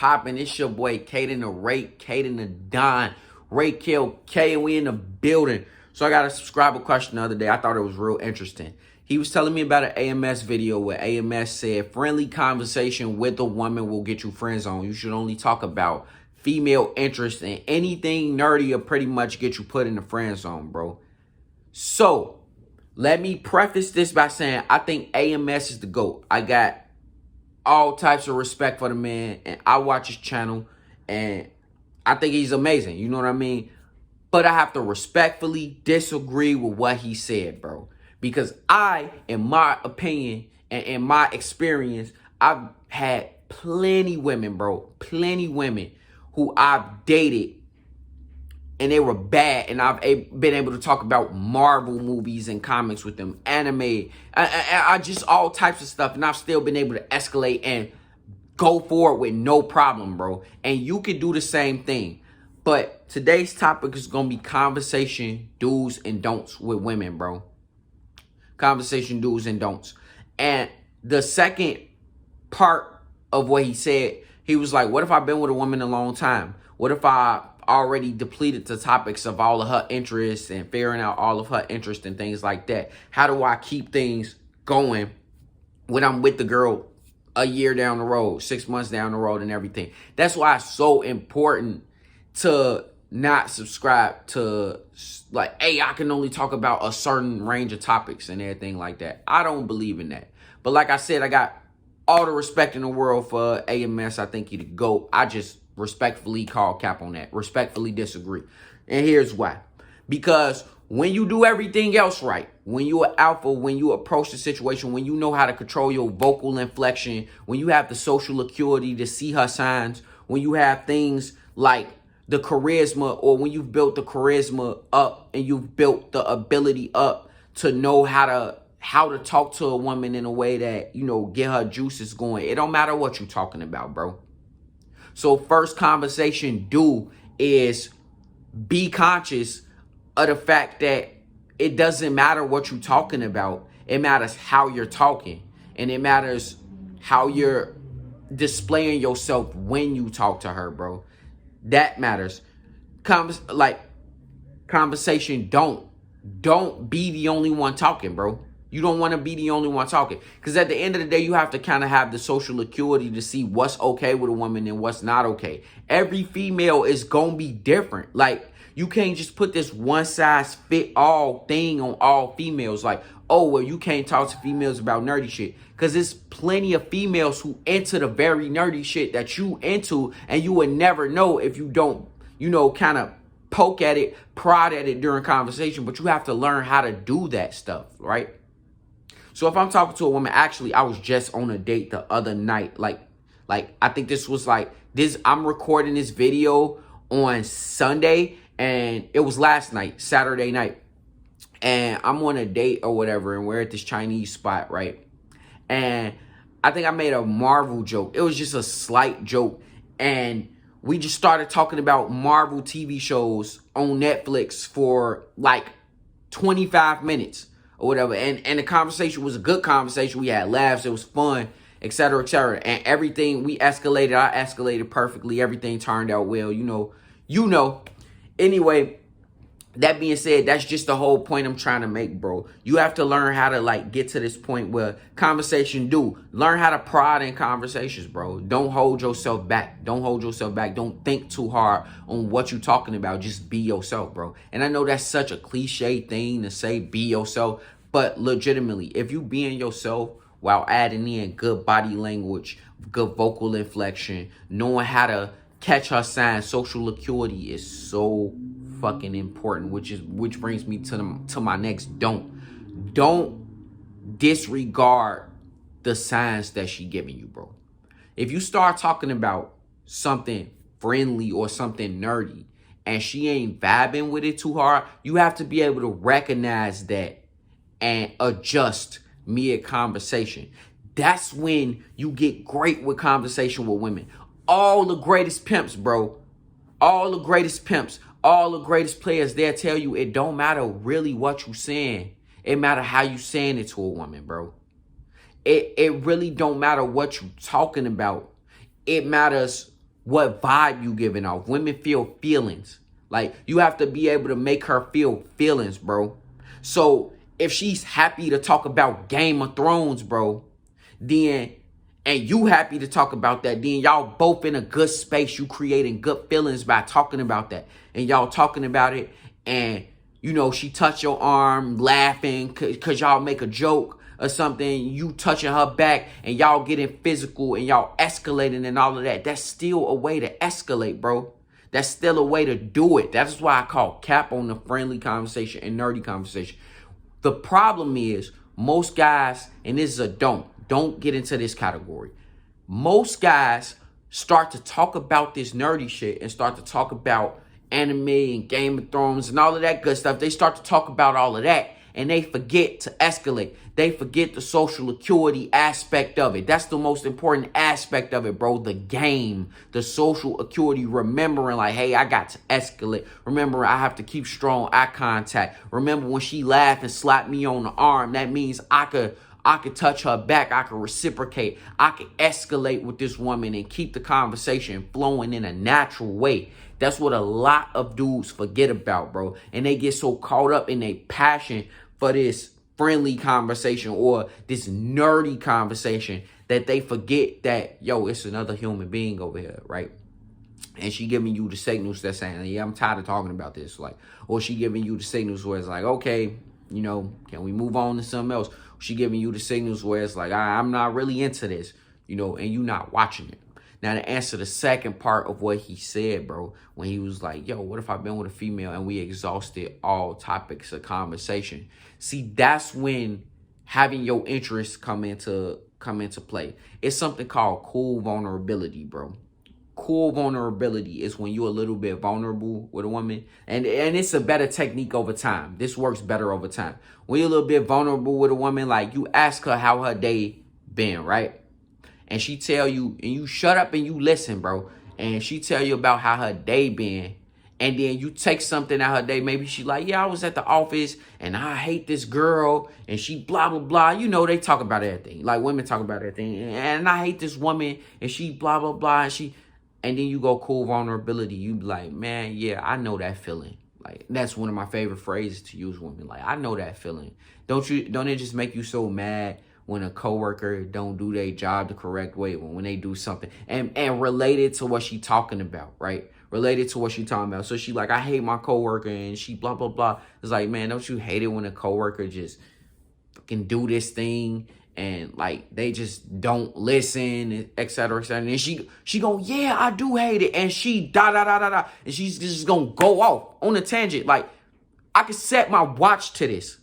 poppin'? It's your boy, Cahden the Rake, Cahden the Don, Redpill, K, and we in the building. So I got a subscriber question the other day. I thought it was real interesting. He was telling me about an AMS video where AMS said, friendly conversation with a woman will get you friend zone. You should only talk about female interest, and anything nerdy will pretty much get you put in the friend zone, bro. So let me preface this by saying I think AMS is the GOAT. I got all types of respect for the man, and I watch his channel, and I think he's amazing. You know what I mean? But I have to respectfully disagree with what he said, bro. Because I, in my opinion and in my experience, I've had plenty women, bro. Plenty women who I've dated and they were bad, and I've been able to talk about Marvel movies and comics with them, anime, I just all types of stuff, and I've still been able to escalate and go forward with no problem, bro. And you can do the same thing. But today's topic is going to be conversation do's and don'ts with women, bro. Conversation do's and don'ts. And the second part of what he said, he was like, what if I've been with a woman a long time? What if I already depleted the topics of all of her interests and figuring out all of her interests and things like that? How do I keep things going when I'm with the girl a year down the road, 6 months down the road and everything? That's why it's so important to not subscribe to like, hey, I can only talk about a certain range of topics and everything like that. I don't believe in that. But like I said, I got all the respect in the world for AMS. I think he the GOAT. I just respectfully call cap on that. Respectfully disagree. And here's why. Because when you do everything else right, when you are alpha, when you approach the situation, when you know how to control your vocal inflection, when you have the social acuity to see her signs, when you have things like the charisma, or when you've built the charisma up and you've built the ability up to know how to talk to a woman in a way that, you know, get her juices going. It don't matter what you're talking about, bro. So first conversation is be conscious of the fact that it doesn't matter what you're talking about. It matters how you're talking, and it matters how you're displaying yourself when you talk to her, bro. That matters. Conversation don't be the only one talking, bro. You don't want to be the only one talking. Because at the end of the day, you have to kind of have the social acuity to see what's okay with a woman and what's not okay. Every female is going to be different. Like, you can't just put this one size fit all thing on all females. Like, oh, well, you can't talk to females about nerdy shit. Because there's plenty of females who into the very nerdy shit that you into, and you would never know if you don't, you know, kind of poke at it, prod at it during conversation. But you have to learn how to do that stuff, right? So if I'm talking to a woman, actually, I was just on a date the other night. Like I think this was like this. I'm recording this video on Sunday, and it was last night, Saturday night. And I'm on a date or whatever, and we're at this Chinese spot, right? And I think I made a Marvel joke. It was just a slight joke. And we just started talking about Marvel TV shows on Netflix for like 25 minutes. Or whatever, and the conversation was a good conversation. We had laughs, it was fun, etc., etc. And everything we escalated, I escalated perfectly. Everything turned out well, you know. Anyway, that being said, that's just the whole point I'm trying to make, bro. You have to learn how to like get to this point where conversation learn how to prod in conversations, bro. Don't hold yourself back. Don't hold yourself back. Don't think too hard on what you're talking about. Just be yourself, bro. And I know that's such a cliche thing to say, be yourself, but legitimately, if you being yourself while adding in good body language, good vocal inflection, knowing how to catch her signs, social acuity is so fucking important, which brings me to my next don't disregard the signs that she giving you, bro. If you start talking about something friendly or something nerdy and she ain't vibing with it too hard, you have to be able to recognize that and adjust mid conversation. That's when you get great with conversation with women. All the greatest pimps, bro. All the greatest pimps. All the greatest players, they'll tell you it don't matter really what you saying. It matter how you saying it to a woman, bro. It really don't matter what you talking about. It matters what vibe you giving off. Women feel feelings. Like, you have to be able to make her feel feelings, bro. So if she's happy to talk about Game of Thrones, bro, then, and you happy to talk about that, then y'all both in a good space. You creating good feelings by talking about that. And y'all talking about it, and, you know, she touch your arm, laughing, because y'all make a joke or something, you touching her back, and y'all getting physical, and y'all escalating and all of that. That's still a way to escalate, bro. That's still a way to do it. That's why I call cap on the friendly conversation and nerdy conversation. The problem is, most guys, and this is a don't get into this category. Most guys start to talk about this nerdy shit and start to talk about anime and Game of Thrones and all of that good stuff. They start to talk about all of that, and they forget to escalate. They forget the social acuity aspect of it. That's the most important aspect of it, bro. The game, the social acuity, remembering like, hey, I got to escalate. Remember, I have to keep strong eye contact. Remember, when she laughed and slapped me on the arm, that means I could touch her back. I could reciprocate. I could escalate with this woman and keep the conversation flowing in a natural way. That's what a lot of dudes forget about, bro. And they get so caught up in their passion for this friendly conversation or this nerdy conversation that they forget that, yo, it's another human being over here, right? And she giving you the signals that's saying, yeah, I'm tired of talking about this. Like, or she giving you the signals where it's like, okay, you know, can we move on to something else? She giving you the signals where it's like, I'm not really into this, you know, and you not watching it. Now, to answer the second part of what he said, bro, when he was like, yo, what if I've been with a female and we exhausted all topics of conversation? See, that's when having your interests come into play. It's something called cool vulnerability, bro. Cool vulnerability is when you're a little bit vulnerable with a woman. And it's a better technique over time. This works better over time. When you're a little bit vulnerable with a woman, like you ask her how her day been, right? And she tell you, and you shut up and you listen, bro. And she tell you about how her day been. And then you take something out her day. Maybe she like, yeah, I was at the office and I hate this girl. And she blah, blah, blah. You know, they talk about everything. Like women talk about everything. And I hate this woman and she blah, blah, blah. And then you go cool vulnerability. You be like, man, yeah, I know that feeling. Like, that's one of my favorite phrases to use women. Like, I know that feeling. Don't it just make you so mad when a coworker don't do their job the correct way, when they do something and related to what she talking about, right? Related to what she talking about. So she like, I hate my coworker and she blah, blah, blah. It's like, man, don't you hate it when a coworker just fucking do this thing and like they just don't listen, et cetera, et cetera. And she go, yeah, I do hate it. And she da da da da da. And she's just gonna go off on a tangent. Like, I could set my watch to this.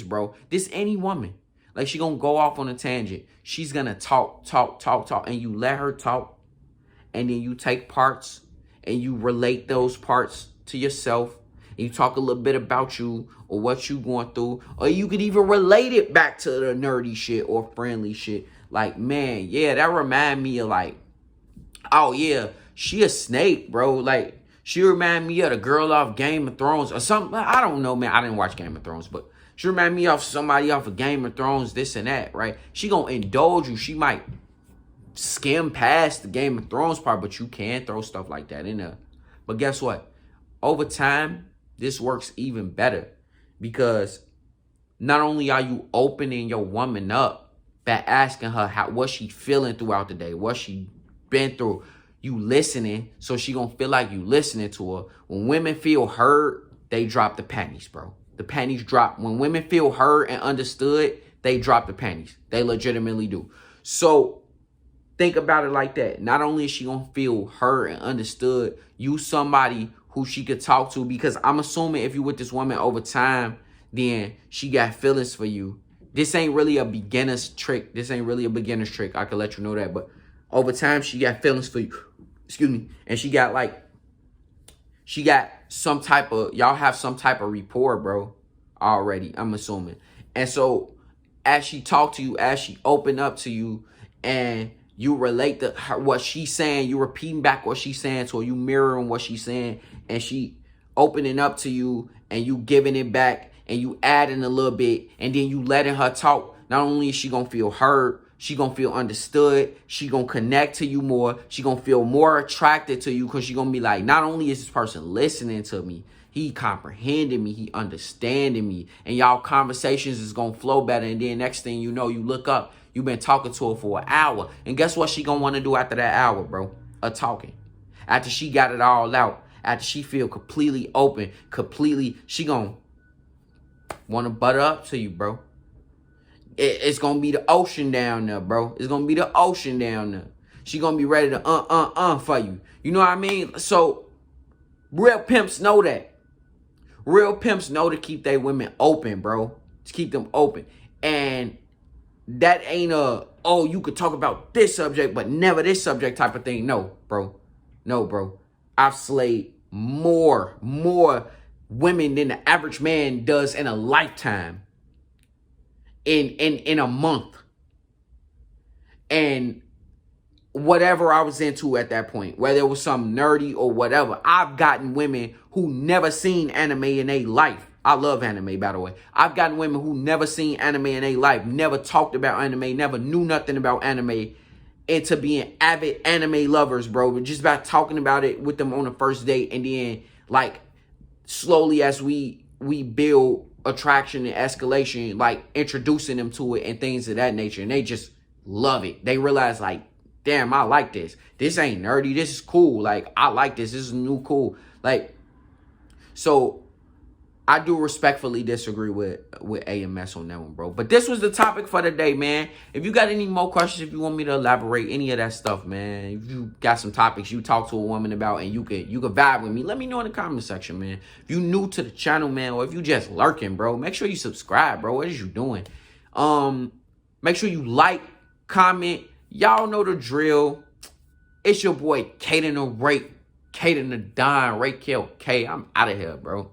Bro. This any woman. Like, she gonna go off on a tangent. She's gonna talk. And you let her talk. And then you take parts. And you relate those parts to yourself. And you talk a little bit about you. Or what you going through. Or you could even relate it back to the nerdy shit. Or friendly shit. Like, man, yeah, that remind me of like, oh yeah, she a snake, bro. Like, she remind me of the girl off Game of Thrones or something. I don't know, man. I didn't watch Game of Thrones, but she remind me of somebody off of Game of Thrones, this and that, right? She gonna indulge you. She might skim past the Game of Thrones part, but you can throw stuff like that in there. But guess what? Over time, this works even better because not only are you opening your woman up by asking her what she feeling throughout the day, what she been through, you listening, so she gonna feel like you listening to her. When women feel heard, they drop the panties, bro. The panties drop. When women feel heard and understood, they drop the panties. They legitimately do. So think about it like that. Not only is she gonna feel heard and understood, you somebody who she could talk to, because I'm assuming if you with this woman over time, then she got feelings for you. This ain't really a beginner's trick. I could let you know that, but over time, she got feelings for you. Excuse me. And she got some type of, y'all have some type of rapport, bro, already, I'm assuming. And so as she talk to you, as she open up to you and you relate to her, what she's saying, you repeating back what she's saying, so you mirroring what she's saying, and she opening up to you and you giving it back and you adding a little bit and then you letting her talk. Not only is she going to feel heard, She gonna feel understood. She gonna connect to you more. She gonna feel more attracted to you because she gonna be like, not only is this person listening to me, he comprehending me, he understanding me. And y'all conversations is gonna flow better. And then next thing you know, you look up, you've been talking to her for an hour. And guess what she gonna wanna do after that hour, bro? Talking. After she got it all out, after she feel completely open, she gonna wanna butter up to you, bro. It's gonna be the ocean down there, bro. It's gonna be the ocean down there. She gonna be ready to for you. You know what I mean? So real pimps know that. Real pimps know to keep their women open, bro. To keep them open. And that ain't oh, you could talk about this subject, but never this subject type of thing. No, bro. No, bro. I've slayed more women than the average man does in a lifetime. In a month. And whatever I was into at that point, whether it was some nerdy or whatever, I've gotten women who never seen anime in their life. I love anime, by the way. I've gotten women who never seen anime in their life, never talked about anime, never knew nothing about anime, into being avid anime lovers, bro. But just about talking about it with them on the first date, and then like slowly as we build attraction and escalation, like introducing them to it and things of that nature, and they just love it. They realize like, damn, I like this. This ain't nerdy. This is cool. Like, I like this. This is new cool. Like, so I do respectfully disagree with AMS on that one, bro. But this was the topic for the day, man. If you got any more questions, if you want me to elaborate any of that stuff, man, if you got some topics you talk to a woman about and you could vibe with me, let me know in the comment section, man. If you new to the channel, man, or if you just lurking, bro, make sure you subscribe, bro. What is you doing? Make sure you like, comment. Y'all know the drill. It's your boy, Cahden the Rake, Cahden the Don, Redpill K. I'm out of here, bro.